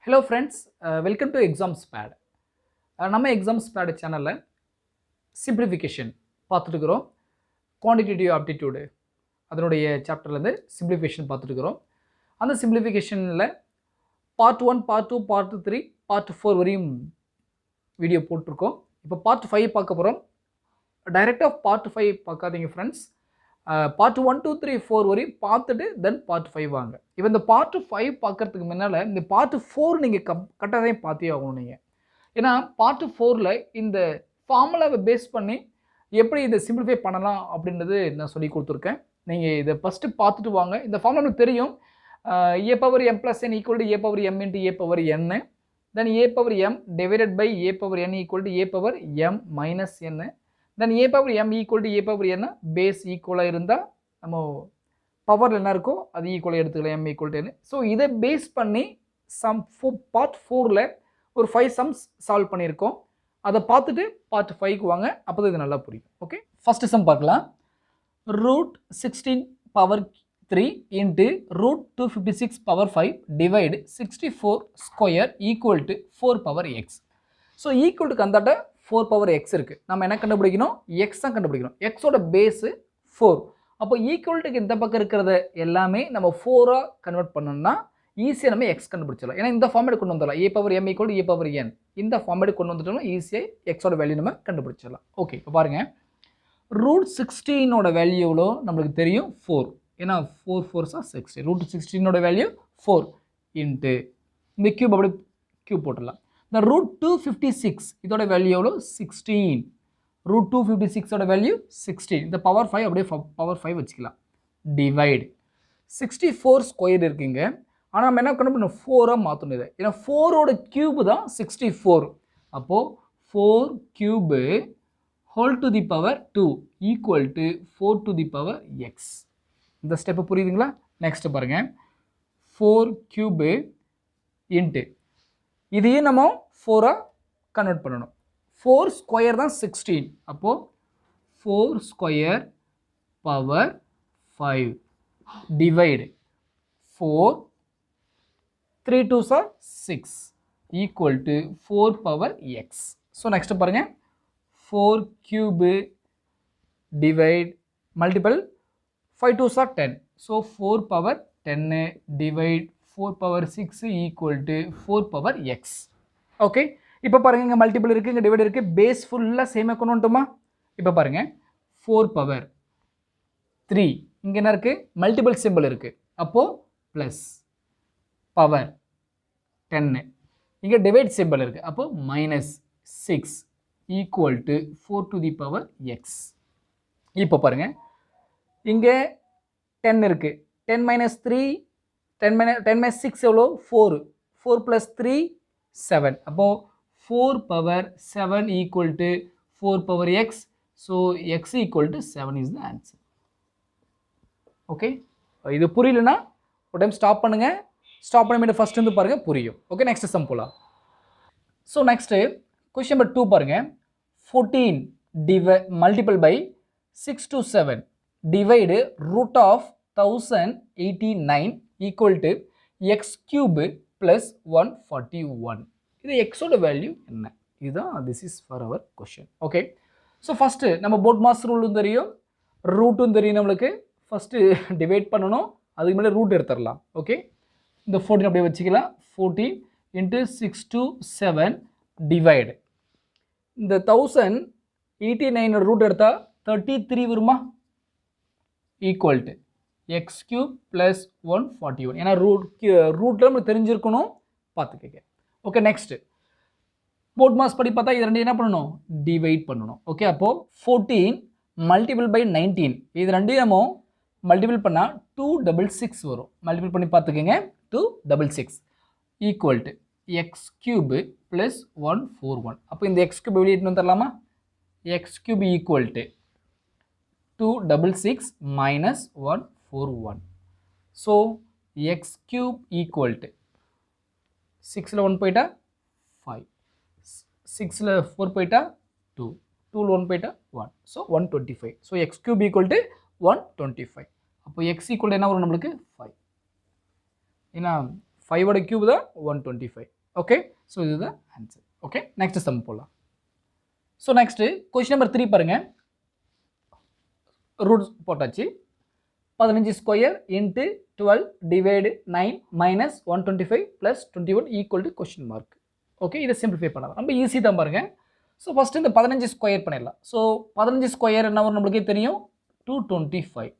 Hello friends, welcome to Examspad. நம்ம Examspad சேனல்ல simplification பார்த்துட்டு இருக்கிறோம். Quantitative Aptitude அதனுடைய சாப்டர்ல இருந்து simplification பார்த்துட்டு இருக்கிறோம். அந்த simplificationல part 1, part 2, part 3, part 4 வரையும் வீடியோ போட்டுருக்கோம். இப்போ part 5 பார்க்க போகிறோம். டைரெக்டாக part 5 பார்க்காதீங்க ஃப்ரெண்ட்ஸ். part 1, 2, 3, 4 வரையும் பார்த்துட்டு தென் part 5 வாங்க. இப்போ இந்த part 5 பார்க்கறதுக்கு முன்னால் இந்த part 4 நீங்கள் கட்டாயம் பார்த்தே ஆகணும் நீங்கள். ஏன்னா part 4ல் இந்த ஃபார்முலாவை பேஸ் பண்ணி எப்படி இதை சிம்பிளிஃபை பண்ணலாம் அப்படின்றது நான் சொல்லி கொடுத்துருக்கேன். நீங்கள் இதை ஃபஸ்ட்டு பார்த்துட்டு வாங்க. இந்த ஃபார்முலா தெரியும். a power m plus n equal to a power m into a power n. Then a power m divided by a power n equal to a power m minus n. Then a power m equal to a power n base equal இருந்தால் நம்ம power என்ன இருக்கோ அது ஈக்குவலாக எடுத்துக்கலாம், m equal to n. So இதை base பண்ணி part 4ல் ஒரு 5 sums சால்வ் பண்ணியிருக்கோம். அதை பார்த்துட்டு part 5க்கு வாங்க, அப்போ இது நல்லா புரியும். ஓகே, ஃபர்ஸ்ட் சம் பார்க்கலாம். root 16 power 3 into root 256 power 5 divide 64 square equal to 4 power x. So equal to கந்தாட்ட 4 பவர் எக்ஸ் இருக்குது. நம்ம என்ன கண்டுபிடிக்கணும்? எக்ஸ் தான் கண்டுபிடிக்கணும். எக்ஸோட பேஸு 4. அப்போ ஈக்குவல்ட்டுக்கு இந்த பக்கம் இருக்கிறத எல்லாமே நம்ம 4ஆக கன்வெர்ட் பண்ணோம்னா ஈஸியாக நம்ம எக்ஸ் கண்டுபிடிச்சிடலாம். ஏன்னா இந்த ஃபார்மேட் கொண்டு வந்துடலாம். A power M equal a power n. இந்த ஃபார்மேட் கொண்டு வந்துட்டோம்னா ஈஸியாக எக்ஸோட வேல்யூ நம்ம கண்டுபிடிச்சிடலாம். ஓகே, இப்போ பாருங்கள். ரூட் 16ஓட வேல்யூ எவ்வளோ நம்மளுக்கு தெரியும்? 4. ஏன்னா 4 4s are 60. ரூட் 16ஓட வேல்யூ 4 இன்ட்டு இந்த கியூப் அப்படி கியூப் போட்டுடலாம். இந்த root 256 இதோட வேல்யூ எவ்வளோ? 16. root 256 ஓட வேல்யூ 16. இந்த பவர் 5 அப்படியே பவர் 5 வச்சுக்கலாம். டிவைட் 64 ஸ்கொயர் இருக்குங்க. ஆனால் நம்ம என்ன பண்ணணும்? 4ஆக மாற்றணும் இதை. ஏன்னா 4ஓட கியூப் தான் 64. அப்போது 4 cube whole to the power 2 equal to 4 to the power X. இந்த ஸ்டெப்பு புரியுதுங்களா? நெக்ஸ்ட் பாருங்கள். 4 கியூபு இன்ட்டு இதையும் நம்ம 4ஆக கன்வெர்ட் பண்ணணும். 4 ஸ்கொயர் தான் 16. அப்போது 4 square power 5 divide 4 3 2s are 6 equal to 4 power x. So next பாருங்கள். 4 cube divide multiple 5 2s are 10. So 4 power 10 divide 4 power 6 equal to 4 power X. Okay, இப்போ பாருங்கள், இங்கே மல்டிபிள் இருக்குது, இங்கே டிவைட் இருக்குது. பேஸ் ஃபுல்லாக சேமாக கொண்டு வந்துட்டோமா? இப்போ பாருங்கள். 4 பவர் 3 இங்கே என்ன இருக்குது? மல்டிபிள் சிம்பிள் இருக்குது. அப்போது ப்ளஸ் பவர் 10 இங்கே டிவைட் சிம்பிள் இருக்குது. அப்போது minus 6 equal to 4 to the power X. இப்போ பாருங்கள், இங்கே 10 இருக்குது. 10 minus 3 10 minus 6 எவ்வளோ? 4. 4 plus 3 7. அப்போது 4 power 7 equal to 4 power x. So x equal to 7 is the answer. Okay, இது புரியலன்னா ஒரு டைம் ஸ்டாப் பண்ணுங்கள். ஸ்டாப் பண்ணிட்டு ஃபஸ்ட் வந்து பாருங்கள், புரியும். ஓகே, நெக்ஸ்ட் சம் போகலாம். ஸோ நெக்ஸ்ட்டு கொஸ்டின் நம்பர் 2 பாருங்கள். 14 multiple by 6 to 7 divide root of 1089 equal to x cube plus 141. இது எக்ஸோட வேல்யூ என்ன? இதுதான் this is for our question. Okay, so first நம்ம போட் மாஸ் ரூலும் தெரியும், ரூட்டும் தெரியும் நம்மளுக்கு. ஃபஸ்ட்டு டிவைட் பண்ணணும், அதுக்கு மேலே ரூட் எடுத்துடலாம். ஓகே, இந்த 14 அப்படியே வச்சுக்கலாம். 14 இன்ட்டு 6 to 7 டிவைடு இந்த 1089 ரூட் எடுத்தால் 33 வருமா? Equal to X cube plus 141. ஏன்னா ரூட்டில் நம்ம தெரிஞ்சிருக்கணும், பார்த்துக்கங்க. ஓகே, நெக்ஸ்ட்டு போட் மாஸ் படி பார்த்தா இது ரெண்டு என்ன பண்ணணும்? டிவைட் பண்ணணும். ஓகே, அப்போது 14 மல்டிபிள் பை 19 இது ரெண்டையும் நம்ம மல்டிபிள் பண்ணால் 266 வரும். மல்டிபிள் பண்ணி பார்த்துக்கங்க. 266 equal to x cube plus 141. அப்போ இந்த எக்ஸ் கியூப் வெளியே வந்துடலாமா? X cube equal to 266 minus 141. So x cube equal to 6ல 1 போயிட்டா 5, 6ல 4 போயிட்டா 2, 2ல 1 போயிட்டா 1. So 125. So x cube equal to 125. அப்போ x equal to என்ன வரும் நம்மளுக்கு? 5. ஏன்னா 5ஓட கியூப் தான் 125. ஓகே, ஸோ இதுதான் ஆன்சர். ஓகே, நெக்ஸ்ட் சம் போகலாம். ஸோ நெக்ஸ்ட்டு கொஸ்டின் நம்பர் 3 பாருங்க. ரூட்ஸ் போட்டாச்சு. 15 square into 12 divide 9 minus 125 plus 21 equal to question mark. Okay, இதை சிம்பிளிஃபை பண்ணலாம். ரொம்ப ஈஸி தான் பாருங்க. ஸோ ஃபஸ்ட்டு இந்த 15 ஸ்கொயர் பண்ணிடலாம். ஸோ 15 ஸ்கொயர் என்ன வரும் நம்மளுக்கே தெரியும், 225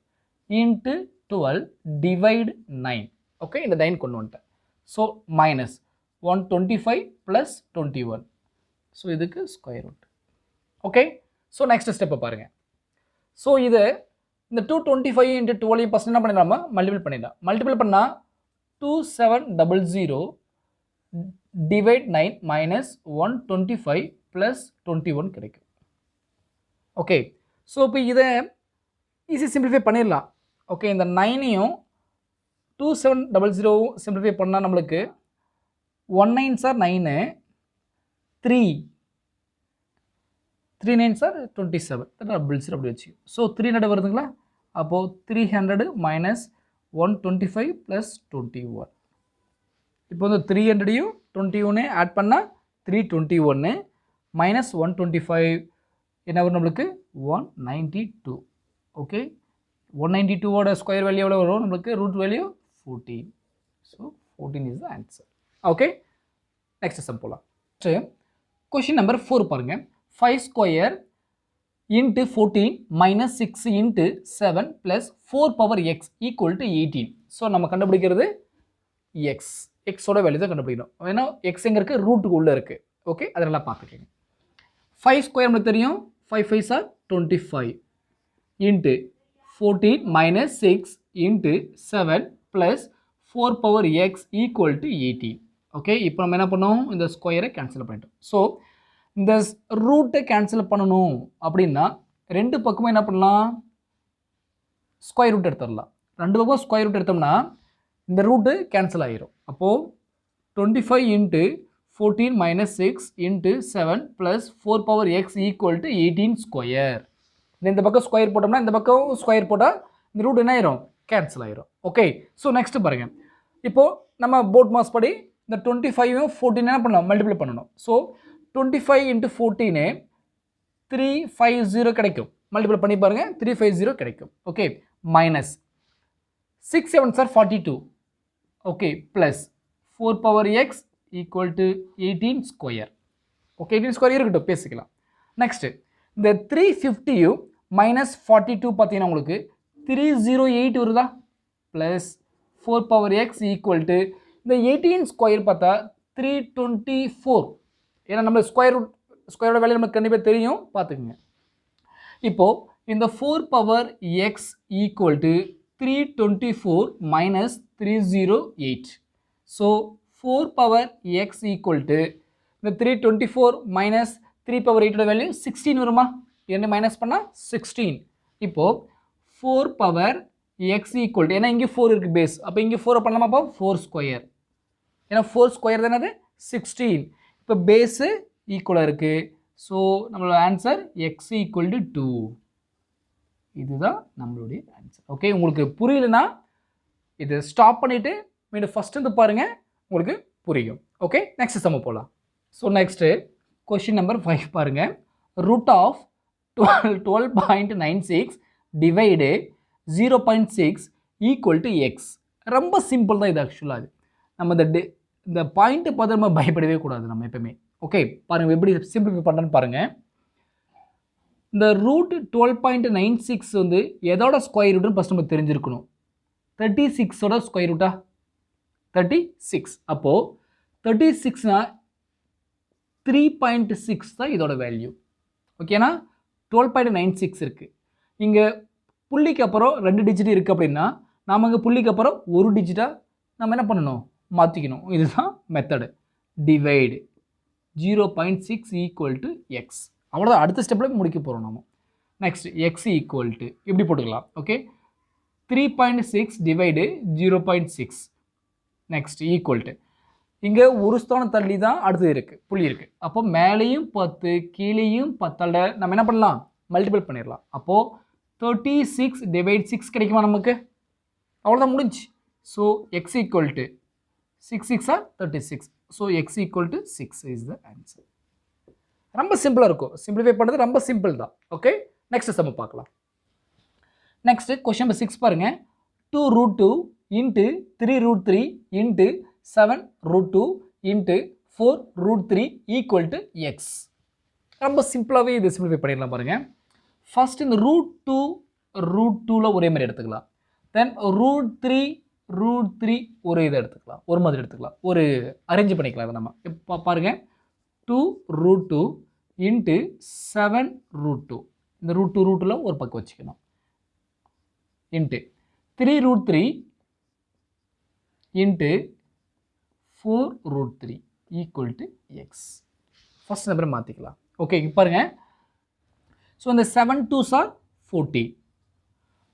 இன்ட்டு 12 டிவைடு 9. ஓகே, இந்த 9 கொண்டு வந்துட்டேன். So minus 125 plus 21. ஸோ இதுக்கு square root. Okay, so next ஸ்டெப்பை பாருங்கள். ஸோ இது இந்த 225 இன்ட்டு 12 ஃபஸ்ட் என்ன பண்ணிடலாமா, மல்டிபிள் பண்ணிடலாம். மல்டிபிள் பண்ணால் 2700 டிவைட் 9 மைனஸ் 125 ப்ளஸ் 21 கிடைக்கும். ஓகே, ஸோ இப்போ இதை ஈஸி சிம்பிளிஃபை பண்ணிடலாம். ஓகே, இந்த 9ஐயும் 2700 சிம்பிளிஃபை பண்ணால் நம்மளுக்கு 1 9s are 9, 3 9s are 27, double 0 அப்படி வச்சு. ஸோ 300 வருதுங்களா, அப்போது 300 மைனஸ் 125 ப்ளஸ் 21. இப்போ வந்து 300ஐயும் 21 ஆட் பண்ணால் 321 மைனஸ் 125 என்ன வரும் நம்மளுக்கு 192. ஓகே, 192ஓட ஸ்கொயர் வேல்யூ எவ்வளோ வரும் நம்மளுக்கு, root value 14. So 14 is the answer. Okay, next sum போகலாம். கொஷின் நம்பர் 4 பாருங்கள். 5 square into 14 minus 6 into 7 plus 4 power x equal to 18. So நம்ம கண்டுபிடிக்கிறது எக்ஸ், எக்ஸோட வேல்யூ தான் கண்டுபிடிக்கணும். ஏன்னா எக்ஸ் எங்கே இருக்குது, ரூட்டுக்கு உள்ளே இருக்குது. ஓகே, அதெல்லாம் பார்த்துக்கோங்க. 5 ஸ்கொயர் நம்மளுக்கு தெரியும், 5 5s are 25 into 14 minus 6 into 7 plus 4 power x equal to 18. Okay, இப்போ நம்ம என்ன பண்ணோம், இந்த ஸ்கொயரை கேன்சல் பண்ணிட்டோம். ஸோ இந்த ரூட்டை கேன்சல் பண்ணணும் அப்படின்னா ரெண்டு பக்கமும் என்ன பண்ணலாம், ஸ்கொயர் ரூட் எடுத்துடலாம். ரெண்டு பக்கம் ஸ்கொயர் ரூட் எடுத்தோம்னா இந்த ரூட்டு கேன்சல் ஆகிரும். அப்போது 25 into 14 minus 6 into 7 plus 4 power x equal to 18 square. இந்த பக்கம் ஸ்கொயர் போட்டோம்னா இந்த பக்கம் ஸ்கொயர் போட்டால் இந்த ரூட் என்ன ஆயிரும், கேன்சல் ஆயிரும். ஓகே, ஸோ நெக்ஸ்ட் பாருங்கள். இப்போது நம்ம போர்ட் மாஸ் படி இந்த 25யும் 14 என்ன பண்ணலாம், மல்டிப்ளை பண்ணணும். ஸோ 25 இன்ட்டு 14 350 கிடைக்கும். மல்டிப்ளை பண்ணி பாருங்கள், 350 கிடைக்கும். Okay, minus 6 7s are 42. Okay, plus 4 power x equal to 18 square. Okay, 18 square இருக்கட்டும், பேசிக்கலாம். நெக்ஸ்ட்டு இந்த 350யும் மைனஸ் 42 பார்த்தீங்கன்னா உங்களுக்கு 308 வருதா, plus 4 power x equal to இந்த 18 ஸ்கொயர் பார்த்தா 324. ஏன்னா நம்ம ஸ்கொயரோட வேல்யூ நமக்கு கண்டிப்பாக தெரியும், பார்த்துக்குங்க. இப்போது இந்த 4 power x equal to 324 minus 308. So 4 power x equal to இந்த 324 மைனஸ் 3 பவர் 8ஓட வேல்யூ 16 வருமா, என்ன மைனஸ் பண்ணால் 16. இப்போது 4 பவர் எக்ஸ் ஈக்குவல் டு, ஏன்னா இங்கே 4 இருக்குது பேஸ், அப்போ இங்கே 4 பண்ணலாமா, அப்போ 4 ஸ்கொயர், ஏன்னா 4 ஸ்கொயர் தானே அது 16. இப்போ பேஸு ஈக்குவலாக இருக்குது. ஸோ நம்மளோட ஆன்சர் எக்ஸ் ஈக்குவல் டு 2. இதுதான் நம்மளுடைய ஆன்சர். ஓகே, உங்களுக்கு புரியலனா இது ஸ்டாப் பண்ணிவிட்டு மீண்டும் ஃபஸ்ட்டு பாருங்கள், உங்களுக்கு புரியும். ஓகே, நெக்ஸ்ட் சம்ம போகலாம். ஸோ நெக்ஸ்ட்டு கொஷின் நம்பர் 5 பாருங்கள். Root of 12.96 divide 0.6 equal to x. ரொம்ப சிம்பிள் தான் இது. ஆக்சுவலாக அது நம்ம இந்த பாயிண்ட்டை பார்த்து நம்ம பயப்படவே கூடாது நம்ம எப்பவுமே. ஓகே, பாருங்கள் எப்படி சிம்பிளிஃபை பண்ணுறேன்னு பாருங்கள். இந்த ரூட் 12.96 வந்து எதோட ஸ்கொயர் ரூட்னு ஃபஸ்ட் நம்ம தெரிஞ்சிருக்கணும். 36ஓட ஸ்கொயர் ரூட்டா 36. அப்போது 36னா 3.6 தான் இதோட வேல்யூ. ஓகேனா 12.96 இருக்குது. இங்கே புள்ளிக்கு அப்புறம் 2 டிஜிட் இருக்குது அப்படின்னா நாம் இங்கே புள்ளிக்கு அப்புறம் 1 டிஜிட்டாக நம்ம என்ன பண்ணணும், மாற்றிக்கணும். இதுதான் method. Divide 0.6 equal to X. அவ்வளோதான், அடுத்த ஸ்டெப்பில் முடிக்க போகிறோம் நம்ம. நெக்ஸ்ட் எக்ஸ் ஈக்குவல் டு இப்படி போட்டுக்கலாம். Okay, 3.6 divide 0.6. Next equal to இங்கே ஒரு ஸ்தானம் தள்ளி தான் அடுத்தது இருக்குது, புள்ளி இருக்குது. அப்போ மேலேயும் 10 கீழேயும் 10 நம்ம என்ன பண்ணலாம், மல்டிபிள் பண்ணிடலாம். அப்போது 36 டிவைட் 6 கிடைக்குமா நமக்கு, அவ்வளோதான் முடிஞ்சு. So x equal to 6 6 are 36. So x equal to 6 is the answer. ரொம்ப சிம்பிளாக இருக்கும், சிம்பிளிஃபை பண்ணுறது ரொம்ப சிம்பிள் தான். ஓகே, நெக்ஸ்ட் சம் பார்க்கலாம். நெக்ஸ்ட் கொஸ்டின் நம்பர் 6 பாருங்க. 2√2 into 3√3 into 7√2 into 4√3 equal to x. ரொம்ப சிம்பிளாகவே இது சிம்பிளிஃபை பண்ணிடலாம் பாருங்க. ஃபர்ஸ்ட் இந்த √2 ஒரே மாதிரி எடுத்துக்கலாம். தென் √3 ஒரு இதை எடுத்துக்கலாம், ஒரு மாதிரி எடுத்துக்கலாம், ஒரு அரேஞ்ச் பண்ணிக்கலாம். அதை நம்ம இப்போ பாருங்க, 2√2 into 7√2, இந்த √2 ஒரு பக்கம் வச்சுக்கணும், into 3√3 into 4√3 equal to x. First நம்பரை மாற்றிக்கலாம். ஓகே, பாருங்க. ஸோ இந்த 7 2s are 40.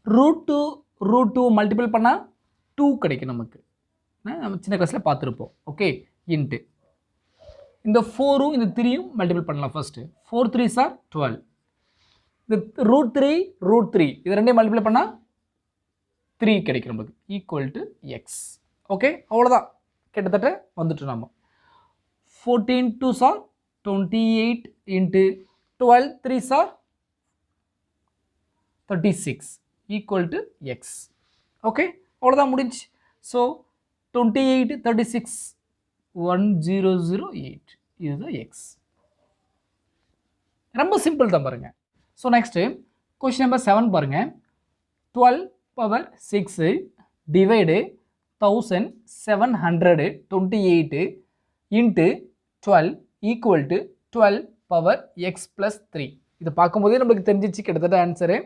√2 மல்டிபிள் பண்ணால் 2 கிடைக்கும் நமக்கு, நம்ம சின்ன கிளாஸில் பார்த்துருப்போம். ஓகே, இன்ட்டு இந்த 4ம் இந்த 3யும் மல்டிபிள் பண்ணலாம். First 4 3s are 12. இந்த √3 இது ரெண்டையும் மல்டிபிள் பண்ணால் 3 கிடைக்கும் நம்மளுக்கு, ஈக்குவல் டு எக்ஸ். ஓகே, அவ்வளோதான், கிட்டத்தட்ட வந்துட்டு நம்ம 14 2s are 28 into 12 3s are 36 equal to x. Okay, அவ்வளோதான் முடிஞ்சு. ஸோ 28 36 1008 இதுதான் x. ரொம்ப சிம்பிள் தான் பாருங்க. ஸோ நெக்ஸ்ட்டு கொஸ்டின் நம்பர் 7 பாருங்க. 12/6 divide 1728 into 12 equal to 12/x plus 3. இது பார்க்கும்போதே நம்மளுக்கு தெரிஞ்சிச்சு கிட்டத்தட்ட ஆன்சரு.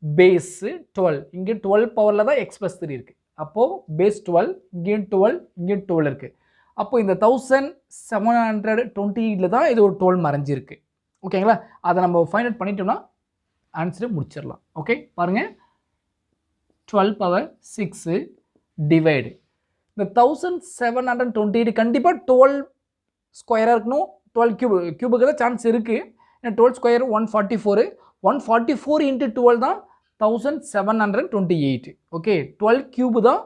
பேஸ் 12, இங்கே 12 பவரில் தான் x plus 3 இருக்குது. அப்போது பேஸ் 12, இங்கேயும் 12, இங்கேயும் 12 இருக்குது. அப்போது இந்த 1728 தான் இது ஒரு 12 மறைஞ்சிருக்கு. ஓகேங்களா, அதை நம்ம ஃபைண்ட் அவுட் பண்ணிட்டோம்னா ஆன்சரை முடிச்சிடலாம். ஓகே, பாருங்கள், 12/6 டிவைடு இந்த 1728 கண்டிப்பாக 12 ஸ்கொயராக இருக்கணும். 12 கியூபுக்கு தான் சான்ஸ் இருக்குது. ஏன்னா 12 ஸ்கொயர் 144, 144 into 12 தான் 1728. ஓகே, 12 கியூபு தான்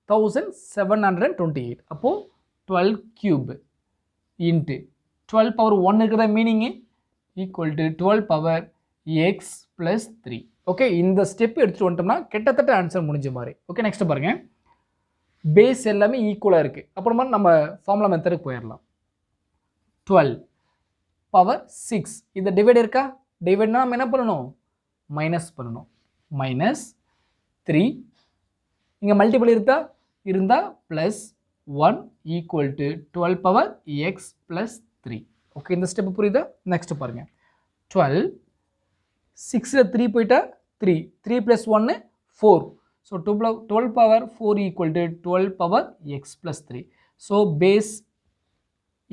1728. அப்போது 12 கியூப் இன்ட்டு 12 பவர் 1 இருக்கிற meaning equal to 12 power X plus 3. Okay, இந்த ஸ்டெப் எடுத்துகிட்டு வந்துட்டோம்னா கிட்டத்தட்ட ஆன்சர் முடிஞ்ச மாதிரி. ஓகே, நெக்ஸ்ட் பாருங்கள். பேஸ் எல்லாமே ஈக்குவலாக இருக்குது. அப்புறமா நம்ம ஃபார்முலா மெத்தடுக்கு போயிடலாம். 12/6 இந்த டிவைட் இருக்கா? டிவைட்னா நம்ம என்ன பண்ணணும்? மைனஸ் பண்ணணும். மைனஸ் 3 இங்கே மல்டிபிள் இருந்தால் plus 1 equal to 12/x plus 3. Okay, இந்த ஸ்டெப் புரியுதா? நெக்ஸ்ட் பாருங்கள். 12 6 3 போயிட்டா 3 + 1 4. So 12/4 equal to 12/x plus 3. So base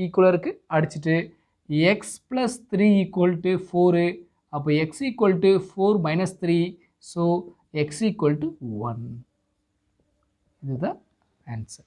ஈக்குவலாக இருக்குது, அடிச்சுட்டு x + 3 ஈக்குவல் டு 4. அப்போ x equal to 4 - 3. So x equal to 1. இதுதான் ஆன்சர்.